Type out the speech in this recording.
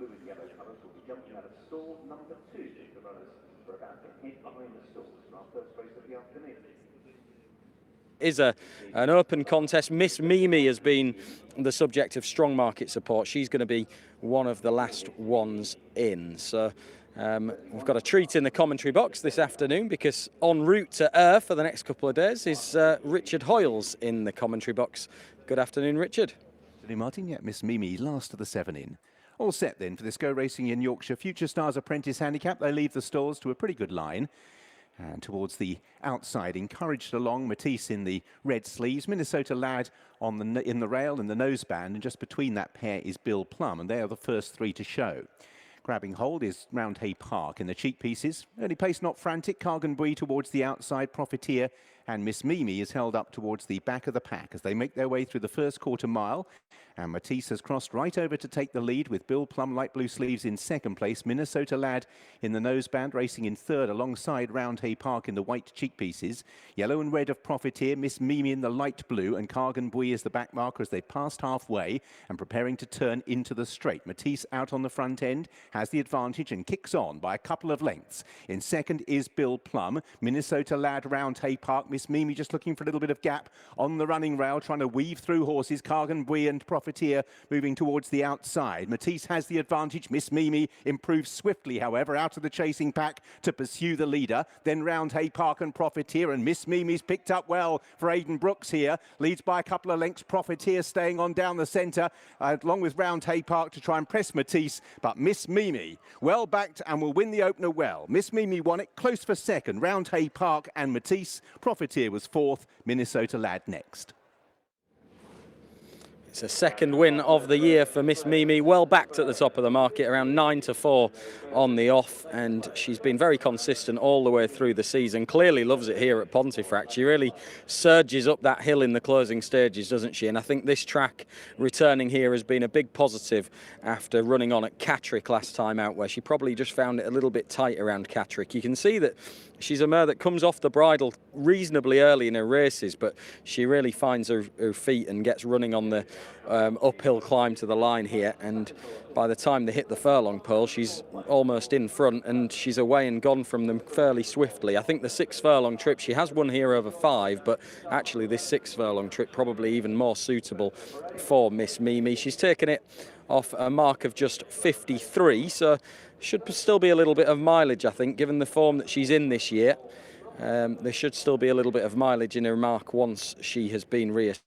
blue and yellow colours will be jumping out of stall number 2. The runners are about to head behind the stalls in our first race of the afternoon. Is an open contest. Miss Mimi has been the subject of strong market support. She's going to be one of the last ones in. So we've got a treat in the commentary box this afternoon, because en route to Ayr for the next couple of days is Richard Hoyles in the commentary box. Good afternoon, Richard. Martin, yeah, Miss Mimi last of the 7 in. All set then for this Go Racing in Yorkshire Future Stars Apprentice Handicap. They leave the stalls to a pretty good line. And towards the outside, encouraged along, Matisse in the red sleeves, Minnesota Lad in the rail and the noseband, and just between that pair is Bill Plum, and they are the first 3 to show. Grabbing hold is Roundhay Park in the cheek pieces. Early pace not frantic, Cargan Bui towards the outside, Profiteer, and Miss Mimi is held up towards the back of the pack as they make their way through the first quarter mile. And Matisse has crossed right over to take the lead, with Bill Plum, light blue sleeves, in second place. Minnesota Lad in the noseband, racing in third alongside Roundhay Park in the white cheek pieces. Yellow and red of Profiteer, Miss Mimi in the light blue, and Cargan Bui is the back marker as they passed halfway and preparing to turn into the straight. Matisse out on the front end, has the advantage and kicks on by a couple of lengths. In second is Bill Plum. Minnesota Lad, Roundhay Park. Miss Mimi just looking for a little bit of gap on the running rail, trying to weave through horses. Cargan Bui and Profiteer moving towards the outside. Matisse has the advantage. Miss Mimi improves swiftly, however, out of the chasing pack to pursue the leader. Then Roundhay Park and Profiteer, and Miss Mimi's picked up well for Aidan Brooks here. Leads by a couple of lengths. Profiteer staying on down the centre, along with Roundhay Park to try and press Matisse. But Miss Mimi, well backed and will win the opener well. Miss Mimi won it close for second. Roundhay Park and Matisse. Profiteer was fourth. Minnesota Lad next. It's a second win of the year for Miss Mimi, well backed at the top of the market, around 9-4 on the off, and she's been very consistent all the way through the season. Clearly loves it here at Pontefract. She really surges up that hill in the closing stages, doesn't she? And I think this track returning here has been a big positive after running on at Catterick last time out, where she probably just found it a little bit tight around Catterick. You can see that she's a mare that comes off the bridle reasonably early in her races, but she really finds her feet and gets running on the uphill climb to the line here, and by the time they hit the furlong pole, she's almost in front, and she's away and gone from them fairly swiftly. I think the 6 furlong trip, she has won here over 5, but actually this 6 furlong trip probably even more suitable for Miss Mimi. She's taken it off a mark of just 53, so should still be a little bit of mileage, I think, given the form that she's in this year. There should still be a little bit of mileage in her mark once she has been reestablished.